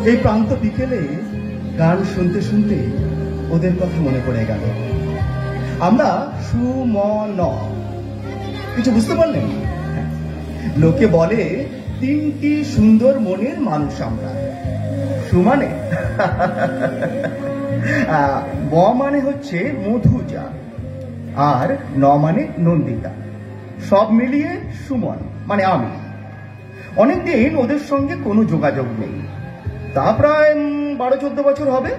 এই প্রান্ত বিকেলে গান শুনতে শুনতে ওদের কথা মনে পড়ে গেল। আমরা সুমন, কিছু বুঝতে পারলেন? লোকে বলে তিনটি সুন্দর মনের মানুষ আমরা। সুমানে ম মানে হচ্ছে মধুজা, আর ন মানে নন্দিতা, সব মিলিয়ে সুমন মানে আমি। অনেকদিন ওদের সঙ্গে কোনো যোগাযোগ নেই, তা প্রায় 12-14 বছর হবে।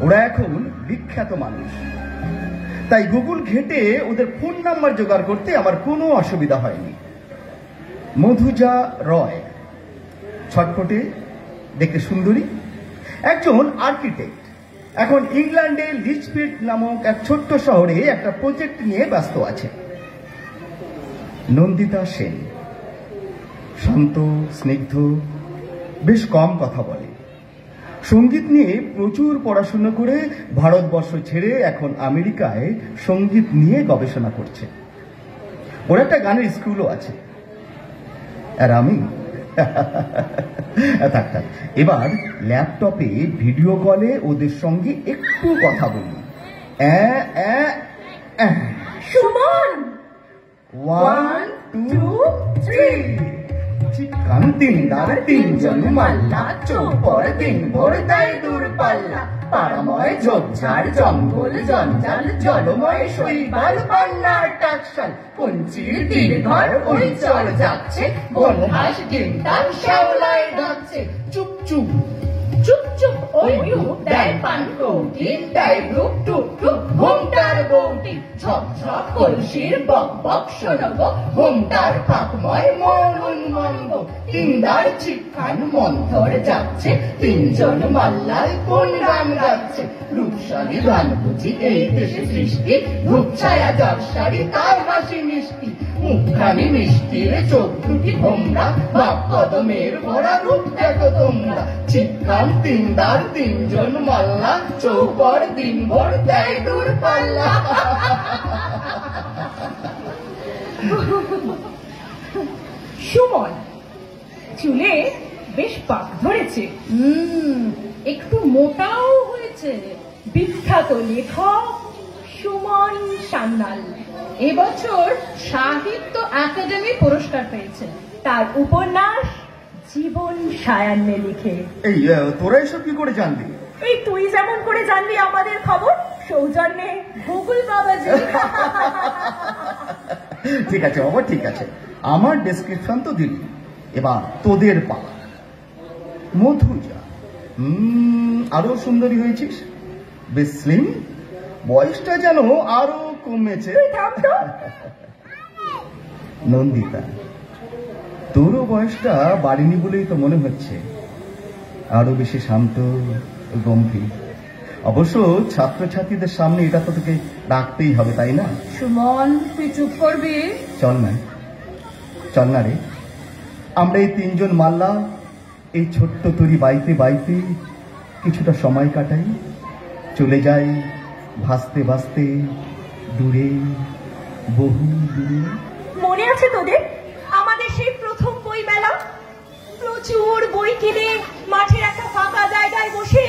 ওরা এখন বিখ্যাত মানুষ, তাই গুগল ঘেটে ওদের ফোন নাম্বার জোগাড় করতে আমার কোনো অসুবিধা হয়নি। মধুজা রয়, ছটফটে, দেখতে সুন্দরী, একজন আর্কিটেক্ট, এখন ইংল্যান্ডের লিচফিল্ড নামক এক ছোট্ট শহরে একটা প্রজেক্ট নিয়ে ব্যস্ত আছে। নন্দিতা সেন, শান্ত, স্নিগ্ধ, বেশ কম কথা বলে, সঙ্গীত নিয়ে প্রচুর পড়াশোনা করে ভারতবর্ষ ছেড়ে এখন আমেরিকায় সঙ্গীত নিয়ে গবেষণা করছে। ওর একটা গানের স্কুলও আছে। আর আমি এবার ল্যাপটপে ভিডিও কলে ওদের সঙ্গে একটু কথা বলি। সুমন, 1 2 3 চিকান তিনদার তিনজন মাল্লা, চোপর দিন ভোর দেয় দূর পাল্লা, পাড়াময় ঝোপঝাড় জঙ্গল জঞ্জাল, জলময় শৈবাল পান্নার টাকশাল, পঞ্চির তীর ঘর ওই চল যাচ্ছে, বনহাস ডিমটার শ্যাওলায় ডাকছে। চুপ চুপ চুপ চুপ ওই রূপ দেয় পান কৌটি, দেয় রূপ টুক টুক ঘুমটার বৌটি, ঝক ঝক কলসির বক বক শোনব, ঘুমটার ফাঁকময় মন উন্মন্দ, তিনদার চিৎখান মন্থর যাচ্ছে, তিনজন মাল্লায় কোন গান গাচ্ছে, রূপসালী গান বুঝি এই দেশে সৃষ্টি, রূপছায়া যার শাড়ি তার হাসি মিষ্টি, মুখখানি মিষ্টির চোখ দুটি ভোমরা, বাপ কদমের ভরা রূপ দেখো তোমরা, চিৎখান তিনদার তিনজন মাল্লা, চৌপর দিনভর দেয় দূর পাল্লা। সুমন, চুলে বেশ পাক ধরেছে, একটু মোটাও হয়েছে। বিখ্যাত লেখক সুমন সান্যাল এবছর সাহিত্য একাডেমি পুরস্কার পেয়েছেন তার উপন্যাস জীবন সায়ান্নে লিখে। এই তোরা এসব কি করে জানলি? এই তুই যেমন করে জানলি আমাদের খবর, সৌজন্যে গুগল বাবাজি। ঠিক আছে বাবা, ঠিক আছে, আমার ডেসক্রিপশন তো দিলি, এবার তোদের পা। মধুজা, আরো সুন্দরী হয়েছিস, বেশ স্লিম, বয়সটা যেন আরো কমেছে। নন্দিতা, তোরও বয়সটা বাড়িনি বলেই তো মনে হচ্ছে, আরো বেশি শান্ত, গম্ভীর। অবশ্য ছাত্রছাত্রীদের সামনে এটা তো তোকে রাখতেই হবে, তাই না? সুমন, তুই চুপ করবি? চল না রে, আমরা এই তিনজন মাল্লা এই ছোট্ট তরি বাইতে বাইতে কিছুটা সময় কাটাই, চলে যাই ভাসতে ভাসতে দূরে, বহু দূরে। মনে আছে তোদের আমাদের সেই প্রথম বই মেলা? প্রচুর বই কিনে মাঠের একটা ফাঁকা জায়গায় বসে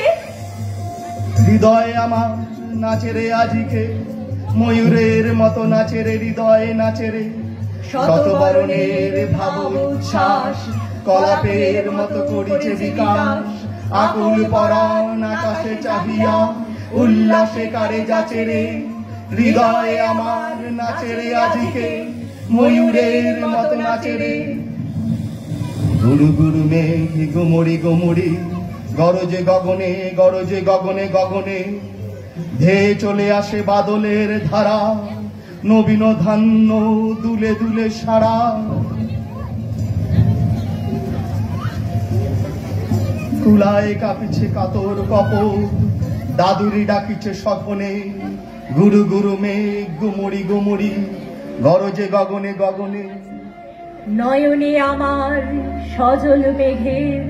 হৃদয় আমার নাচে রে আজিকে, ময়ূরের মতো নাচে রে হৃদয় নাচে রে, শতবরণের ভাব উচ্ছ্বাস, কলাপের মতো করিছে বিকাশ, আকুল পরাণ আকাশে চাহিয়া উল্লাসে কারে যাচে রে, হৃদয় আমার নাচে রে আজিকে, ময়ূরের মতো নাচে রে। গুরু গুরু মেঘ গুমড়ি গুমড়ি, গরজে গগনে গরজে গগনে গগনে, ধেয়ে চলে আসে বাদলের ধারা, নবীন ধান্য দুলে দুলে সারা। কুলায় কাঁপিছে কাতর কপর, দাদুরি ডাকিছে স্বপনে, গুরু গুরু মেঘ গুমড়ি গুমড়ি, গরজে গগনে গগনে। নয়নে আমার সজল মেঘের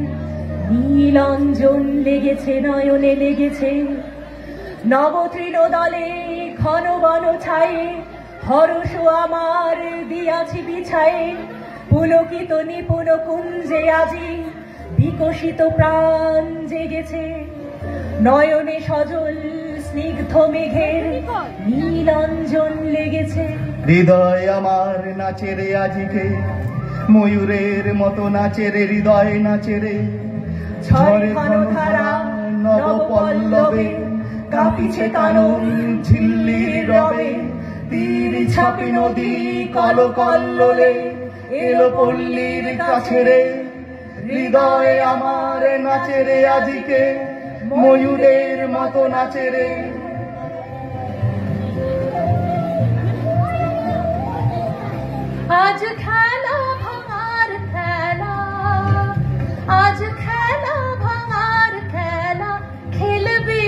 নীলাঞ্জন লেগেছে, নয়নে লেগেছে, নবতৃণ দলে ঘন বন ছায়ে, হরষ আমার দিয়াছি বিছায়ে, পুলকিত নিপুণ কুঞ্জে আজি, বিকশিত প্রাণ জেগেছে, নয়নে সজল স্নিগ্ধ মেঘের নীলাঞ্জন লেগেছে। হৃদয় আমার নাচে রে আজিকে, ময়ূরের মতো নাচে রে হৃদয় নাচে রে। ঝড়ে ঘন ধারা নব পল্লবে, কাঁপিছে কানন ঝিল্লির রবে। তীর ছাপি নদী কল কল্লোলে, এলো পল্লীর কাছে রে। হৃদয় আমার নাচে রে আজিকে, ময়ূরের মতো নাচে রে। আজ খেলা ভাঙার খেলা, আজ খেলা ভাঙার খেলা, খেলবি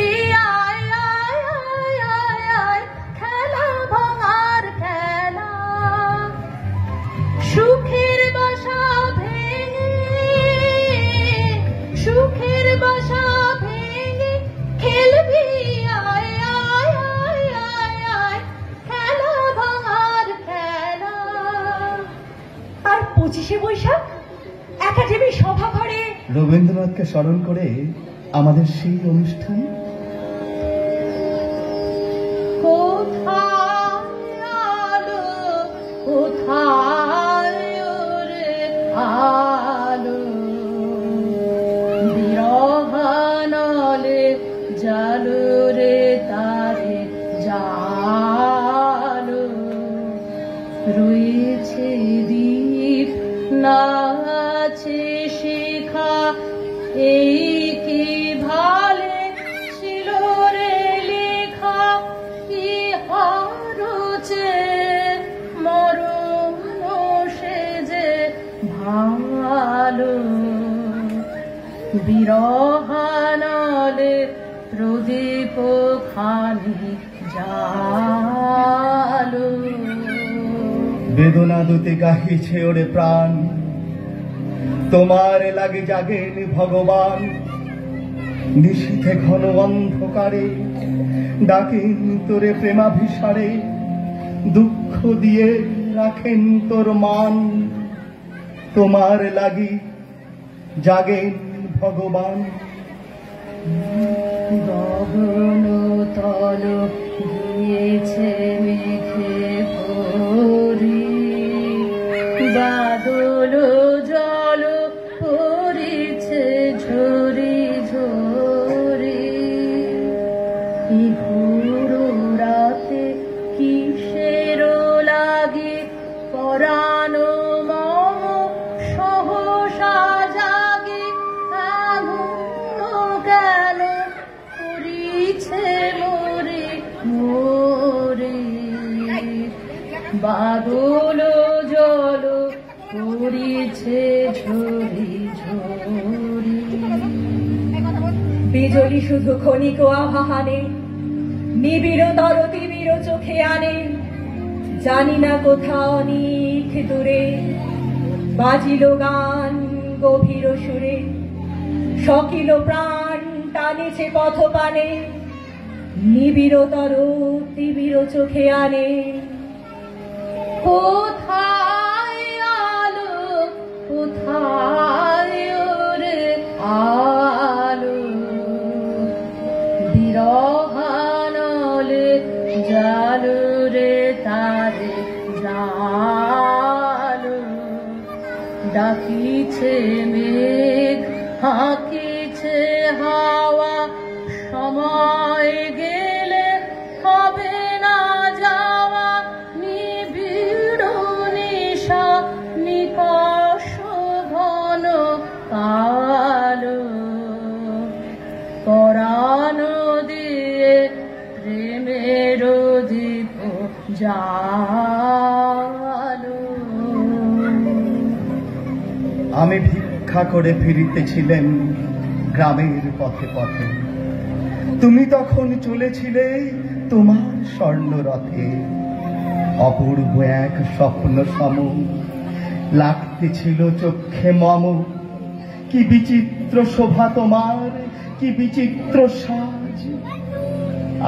আয় আয় আয় আয় আয়, খেলা ভাঙার খেলা। সুখের বাসা ভেঙে, সুখের বাসা ভেঙে, খেলবি আয় আয় আয় আয় আয়, খেলা ভাঙার খেলা। আর 25শে বৈশাখ একাডেমি সভাঘরে রবীন্দ্রনাথকে স্মরণ করে আমাদের সেই অনুষ্ঠান। কোথায় আলো, কোথায় ওরে আলো, বিরহানলে জালো রে তারে জালো। রয়েছে দ্বীপ নাচে শিখা, এই কি ভালে ছিল রে লেখা। ইহারচে মরণ সেজে ভালো, বিরহানলে প্রদীপ খানি জালো। বেদনা দুতে গাহিছে ওরে প্রাণ, তোমার লাগে জাগেন ভগবান। নিশীথে ঘন অন্ধকারে ডাকেন তোরে প্রেমাভিসারে, দুঃখ দিয়ে রাখেন তোর মান। তোমার লাগি জাগেন ভগবান। গগন তল গিয়েছে মেঘে ভরি, বাদল জল পড়েছে ঝরি ঝরি। এই ঘোর রাতে কিসের লাগে পরানো মম সহসা জাগে। আগুন কেন করিছে মোরে মোরে, বাদল জল পড়িছে ঝরি ঝরি। বিজলি শুধু ক্ষণিক আহানে, নিবিড়তর তিমির চোখে আনে। জানি না কোথা অনেক দূরে বাজিল গান গভীর সুরে। সকিল প্রাণ টানেছে পথপানে, নিবিড়তর তিমির চোখে আনে। কোথায় আলো, কোথায় ওরে আলো, বিরহানলে জালো রে তারে জালো। ডাকিছে মেঘ, হাঁকিছে হাওয়া, সময় গেলে হবে না যাওয়া। নিবিড় নিশা নিকষ ঘন কালো, পরাণ দিয়ে প্রেমের দীপ জালো। আমি ভিক্ষা করে ফিরিতেছিলেন গ্রামের পথে পথে, তুমি তখন চলেছিলে তোমার স্বর্ণ রথে। অপূর্ব এক স্বপ্ন সম লাগতেছিল চক্ষে মম। কি বিচিত্র শোভা তোমার, কি বিচিত্র সাজ।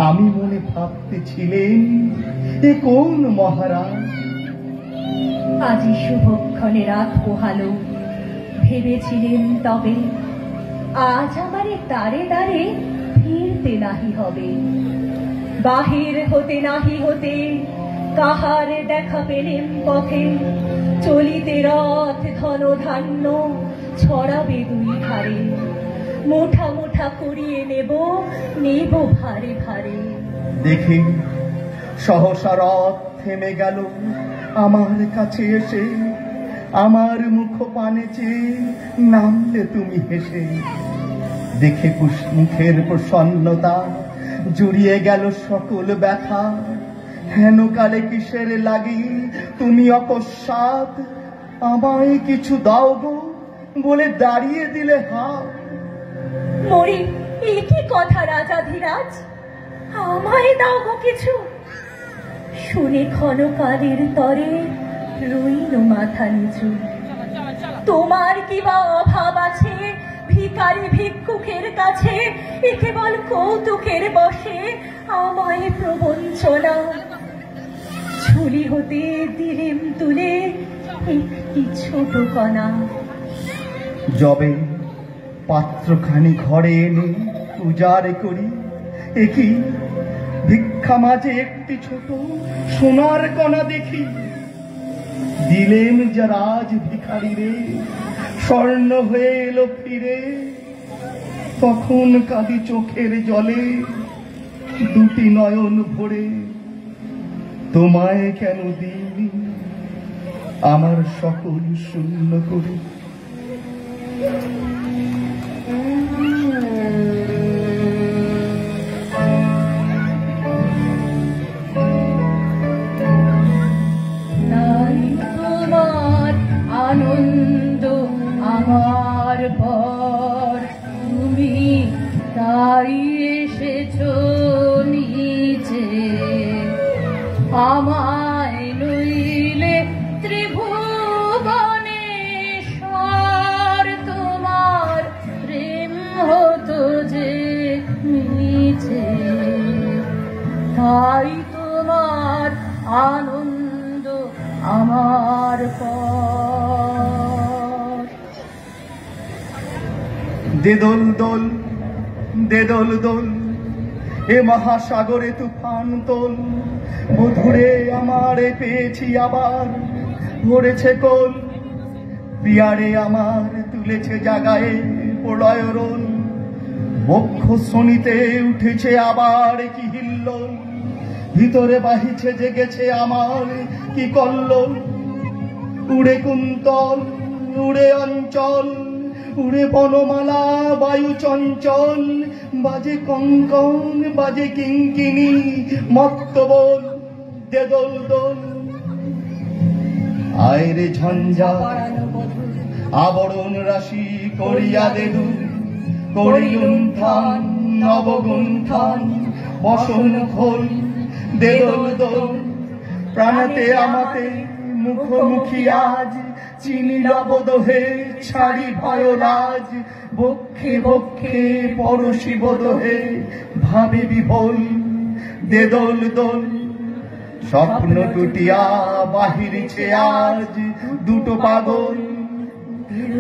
আমি মনে ভাবতেছিলেন এ কোন মহারাজ। আজি শুভক্ষণে রাত পোহালো, ভেবেছিলেন তবে আজ আমারে তারে তারে ফিরতে নাহি হবে, বাহির হতে নাহি হতে কাহার দেখা পেলেন পথে, চলিতে রথ ধন ধান্য ছড়াবে দুই ধারে, মোঠা মোঠা করিয়ে নেব নেব ভারে ভারে। দেখি সহসা রথ থেমে গেল আমার কাছে এসে, আমার মুখ পানে চেয়ে নামলে তুমি হেসে। দেখে মুখের প্রসন্নতা জুড়িয়ে গেল সকল ব্যথা, হেন কালে কিসের লাগি তুমি অকস্মাৎ আমায় কিছু দাও গো বলে দাঁড়িয়ে দিলে হাত। মরি এ কি কথা রাজাধিরাজ, আমায় দাও গো কিছু? শুনে ক্ষণকালের তরে রইল মাথা নিচু। তোমার কি বা অভাব আছে ভিখারি ভিক্ষুকের কাছে, এ কেবল কৌতুকের বসে আমায় প্রবঞ্চনা। ঝুলি হতে দিলেম তুলে একটি ছোট কণা, যবে পাত্রখানি ঘরে এনে পূজারে করি, একই ভিক্ষা মাঝে একটি ছোট সোনার কণা দেখি। দিলেন যা রাজ ভিখারি রে, স্বর্ণ হয়ে এলো ফিরে, তখন কাঁদি চোখের জলে দুটি নয়ন ভরে। তোমায় কেন দিইনি আমার সকল শূন্য করে। আনন্দ আমার পর তুমি তাই এসেছো নিচে, আমায় নইলে ত্রিভুবনেশ্বর তোমার প্রেম হতো যে নিচে, তাই তোমার আনন্দ আমার পর। দে দোল দোল দে দোল দোল, এ মহাসাগরে তুফান তোল, মধুরে আমারে পেয়েছি আবার ভরেছে কোল। প্রিয়ারে আমার তুলেছে জাগায়ে প্রলয় রোল, বক্ষ শনিতে উঠেছে আবার কি হিল্লোল, ভিতরে বাহিছে জেগেছে আমার কি কল্লোল। উড়ে কুন্তল উড়ে অঞ্চল, উড়ে বনমালা বায়ু চঞ্চল, বাজে কঙ্কন বাজে কিঙ্কিনি মত্ত বল। দে দোল দোল আয়রে ঝঞ্ঝা আবরণ রাশি করিয়া দেদু, করি লুণ্ঠন নবগুণ্ঠন বসন খোল। দে দোল দোল প্রাণতে আমাতে মুখোমুখি আজ, চিনি লবদোহে ছাড়ি ভয় লাজ, বক্ষে বক্ষে পরশি বোধহে ভাবে বিভোল। দে দোল দোল স্বপ্ন টুটিয়া বাহিরছে আজ দুটো পাগল।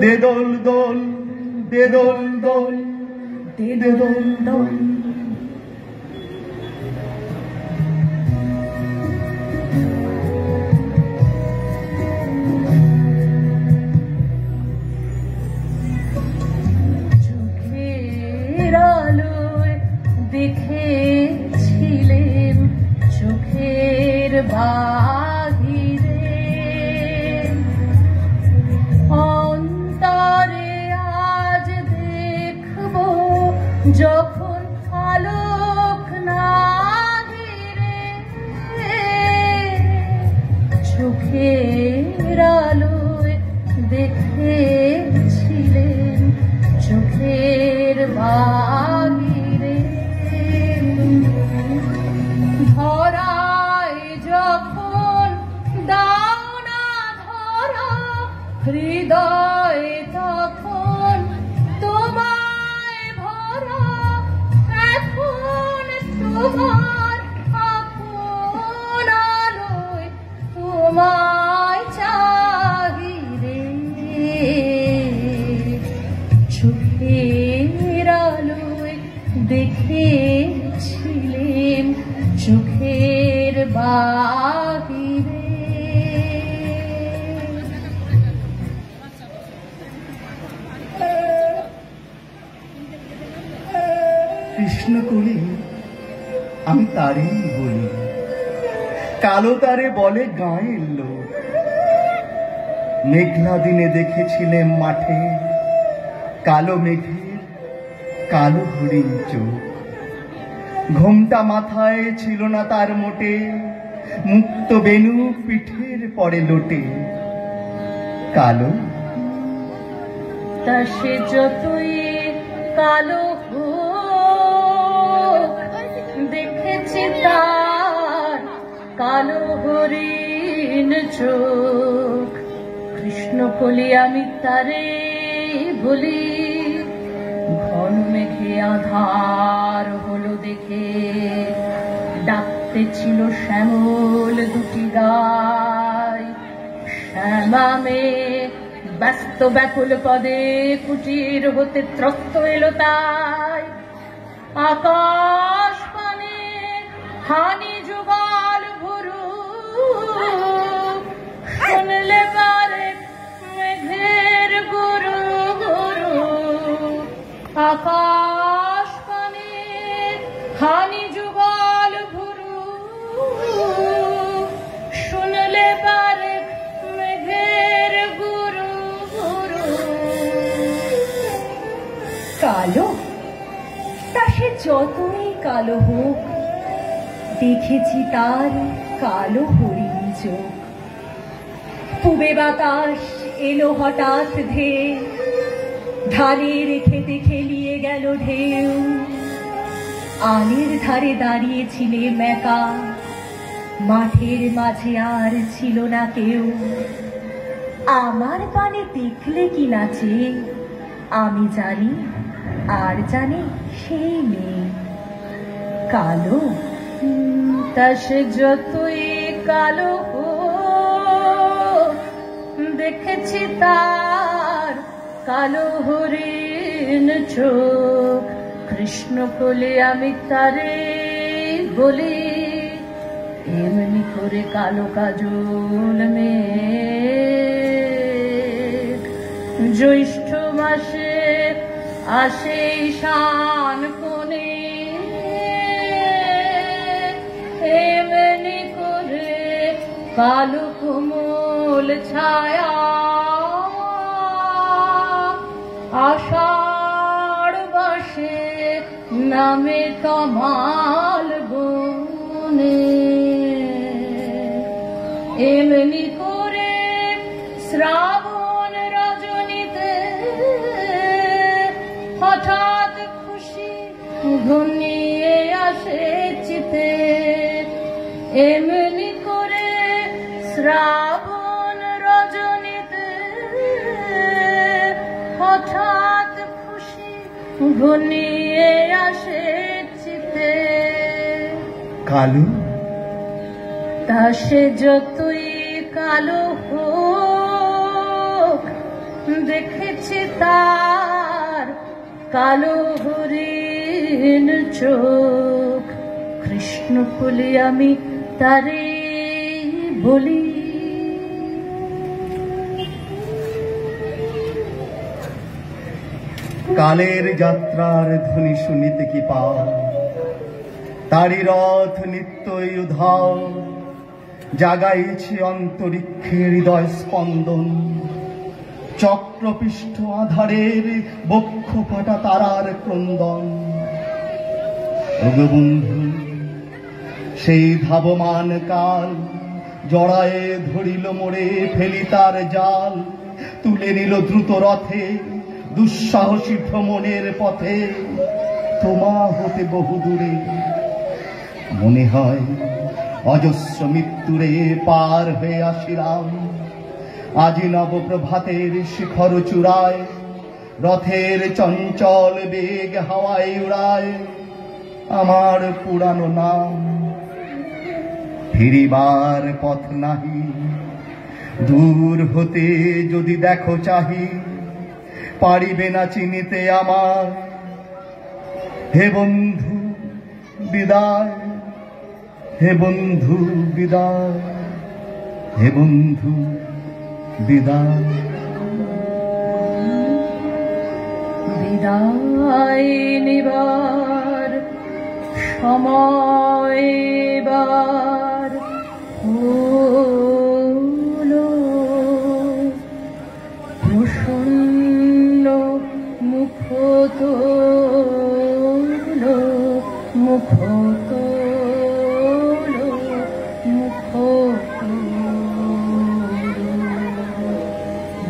দে দোল দোল দে দোল দোল দে দোল দোল। দেখেছিলেন চোখের বাহিরে, অন্তরে আজ দেখব যখন আলোক না ঘিরে, চোখের আলোয় দেখেছিলেন চোখের বাহিরে। ধরায় যখন দাও না ধরা হৃদয়, তখন তোমায় ভরা, এখন তোমার আপন আলোয় তোমায় চাহি রে। তারেই বলি, কালো তারে বলে গাঁয়ের লোক। মেঘলা দিনে দেখেছিলেন মাঠে কালো মেঘের কালো হরিণ চোখ। ঘোমটা মাথায় ছিল না তার মোটে, মুক্ত বেনু পিঠের পরে লোটে। কালো তা সে যতই কালো হোক, দেখেছি তার কালো হরিণ চোখ। কৃষ্ণ কলি আমি তারে বলি, ঘন মেঘে আধার হলো দেখে। ডাকতে ছিল শ্যামল দুটি গায়, শ্যামা মেয়ে ব্যস্ত ব্যাকুল পদে কুটির হতে ত্রস্ত এলো তাই। আকাশ পানে হানি যুগল ভরু, শুনলে পারে মেঘের গুরু গুরু। আকাশ পানে হানি যুগল ভরু, শুনলে পারে মেঘের গুরু গুরু। কালো তা সে যতই কালো হোক, দেখেছি তার কালো হরিণ চোখ। পুবে বাতাস এলো হঠাৎ ধেয়ে, ধানের খেতে খেলিয়ে গেল ঢেউ। আলের ধারে দাঁড়িয়েছিলে মেকা, মাঠের মাঝে আর ছিল না কেউ। আমার পানে দেখলে কি নাচে, আমি জানি আর জানে সেই মেয়ে। কালো তা সে যতই কালো হোক, দেখেছি তার কালো হরিণ চোখ। কৃষ্ণ কোলে আমি তারে বলি, এমনি করে কালো কাজল মেঘ জ্যৈষ্ঠ মাসে আসে ঈশান কোণে। এমনি করে কালো কোমল ছায়া আষাঢ় বাসে নামে তমাল বনে। এমনি করে শ্রাবণ রজনীতে হঠাৎ খুশি ঘনিয়ে আসে চিতে। এমনি করে শ্রাবণ রজনীতে হঠাৎ খুশি ঘনিয়ে আসে চিতে। কালো তা সে যতই কালো হোক, দেখেছি তার কালো হরিণ চোখ। কৃষ্ণ কোলে আমি তারে বলি। কালের যাত্রার ধ্বনি শুনিতে কি পাও, তারি রথ নিত্যই উধাও। জাগাইছে অন্তরিক্ষের হৃদয় স্পন্দন, চক্রপৃষ্ঠ আধারের বক্ষ ফাটা তারার ক্রন্দন। বন্ধু সেই ধাবমান কাল, জড়ায়ে ধরিল মোড়ে ফেলি তার জাল। তুলে নিল দ্রুত রথে দুঃসাহসী ভ্রমণের পথে, তোমা হতে বহু দূরে। মনে হয় অজস্র মৃত্যুরে পার হয়ে আসিলাম। আজি নবপ্রভাতের শিখর চূড়ায়, রথের চঞ্চল বেগ হাওয়ায় উড়ায় আমার পুরানো নাম। ফিরিবার পথ নাহি, দূর হতে যদি দেখো চাহি, পারিবে না চিনিতে আমার। হে বন্ধু বিদায়, হে বন্ধু বিদায়, হে বন্ধু বিদায়। বিদায় নিবার সময় এবার হলো প্রসন্ন মুখতোলো মুখতোলো মুখতোলো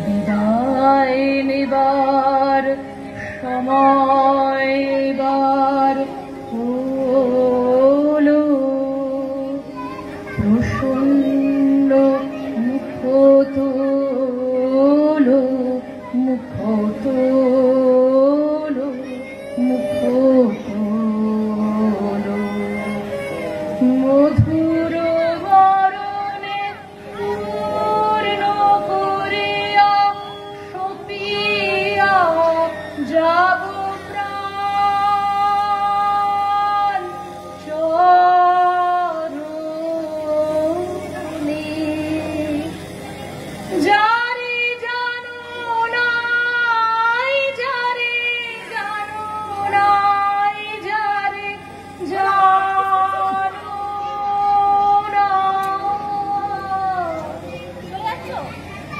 বিদায় নেবার সময় এবার হলো প্রসন্ন মুখতোলো মুখতোলো মুখতোলো মধুর বরণে পূর্ণ করিয়া সপিয়া যাব প্রাণ চরণে যারে জানো নাই যারে জানো নাই যারে জানো না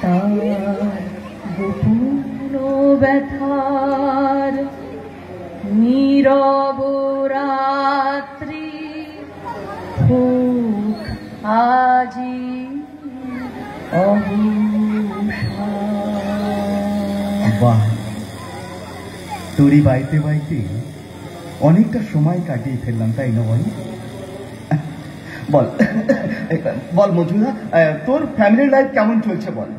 তার গোপন ব্যথার নীরব রাত্রি হোক আজি অবসান। বাহ, তোরই বাইতে বাইতে অনেকটা সময় কাটিয়ে ফেললাম, তাই না বল? বল বল মধুরা, তোর ফ্যামিলি লাইফ কেমন চলছে বল?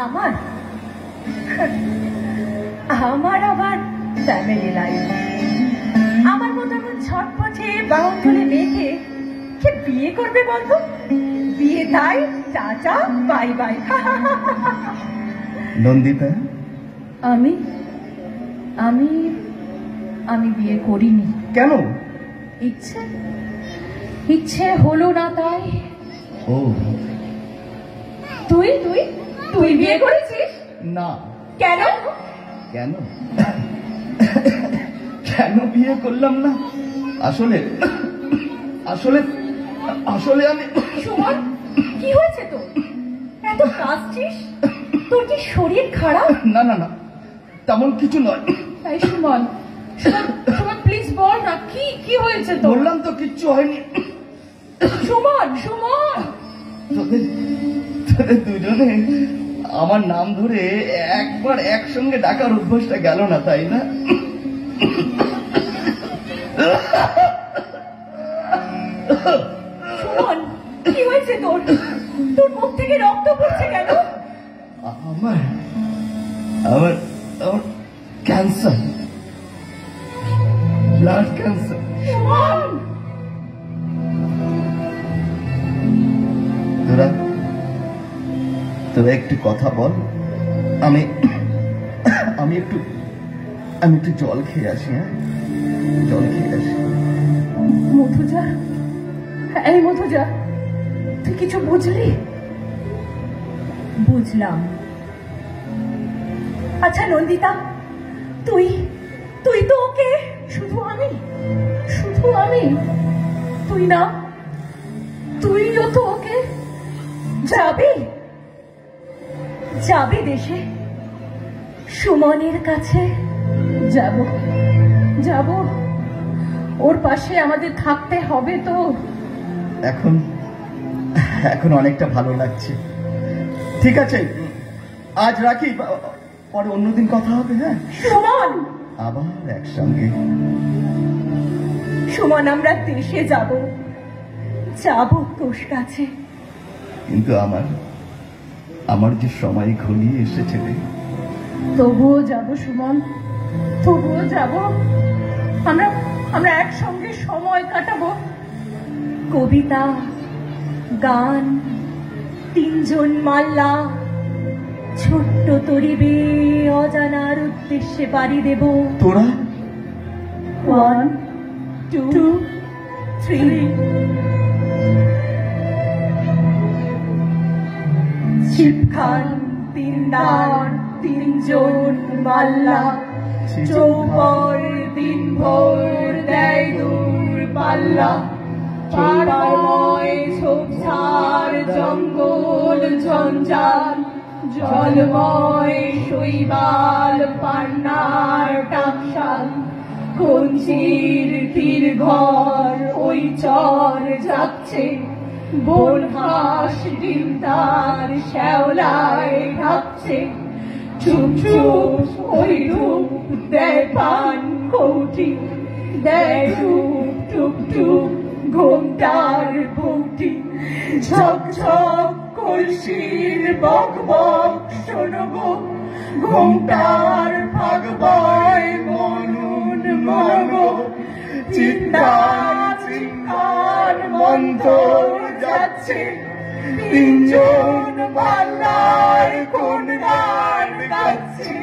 আমার আমার আবার ফ্যামিলি লাইফ, আমার মতো এমন ছটপটে বাউন্ডুলে মেয়েকে কে বিয়ে করবে বলতো? বিয়ে তাই, টাটা বাই বাই। নন্দিতা, আমি আমি আমি বিয়ে করিনি। কেন? ইচ্ছে ইচ্ছে হলো না তাই। ও, তুই তুই তুই বিয়ে করেছিস? না। কেন? কেন কেন বিয়ে করলাম না? আসলে আসলে আসলে আমি সুমন, কি হয়েছে তোর? এত কাঁদছিস? তোর কি শরীর খারাপ? না না না, তেমন কিছু নয়। তাই সুমন, সুমন প্লিজ বল না, কি কি হয়েছে তোর? বললাম তো কিচ্ছু হয়নি। সুমন সুমন, তোদের তোদের দুজনে আমার নাম ধরে একবার একসঙ্গে ডাকার অভ্যাসটা গেল না, তাই না? সুমন কি হয়েছে তোর? তোর মুখ থেকে রক্ত পড়ছে কেন? আমার আমার আমার ক্যান্সার, ব্লাড ক্যান্সার। সুমন, তোরা তোরা একটু কথা বল, আমি আমি একটু জল খেয়ে আসি। হ্যাঁ, জল খেয়ে আসি। মধুজা, এই মধুজা, তুই কিছু বুঝলি? বুঝলাম। আচ্ছা নন্দিতা, তুই তুই তো ওকে, শুধু আমি তুই না, তুইও তো ওকে যাবে যাবে দেশে, সুমনের কাছে যাব, ওর পাশে আমাদের থাকতে হবে তো। এখন অনেকটা ভালো লাগছে। ঠিক আছে, আজ রাখি, পরে অন্যদিন কথা হবে। হ্যাঁ সুমন, আবার একসঙ্গে। সুমন, আমরা দেশে যাব তোর কাছে। কিন্তু আমার যে সময় ঘনিয়ে এসেছে রে। তবুও যাব সুমন, তবুও যাব। আমরা একসঙ্গে সময় কাটাবো। কবিতা, গান, তিনজন মাল্লা, ছোট্ট তরিবে অজানার উদ্দেশ্যে পাড়ি দেব। তোরা 1 2 3 শিবখান, তিনদার, তিনজন মাল্লা, চৌপর দিনভর দেয় দূর পাল্লা পাড়ময় ঝোপঝাড় জঙ্গল ঝঞ্ঝাল জলময় শৈবাল পান্নার টাকশাল কঞ্চির তীর ঘর ওই চর যাচ্ছে বন হাঁস ডিম তার শ্যাওলায় ঢাকছে চুপ চুপ ওই রূপ দেয় পান কৌটি দেয় রূপ টুপ টুপ ঘোমটার বৌটি ঝক ঝক কলসির বক বক শোনবো ঘোমটার ভাগ বয় মনুন মগো চিৎকার চিৎকার মন্তর যাচ্ছে তিনজন পাল্লার কোন গান গাচ্ছে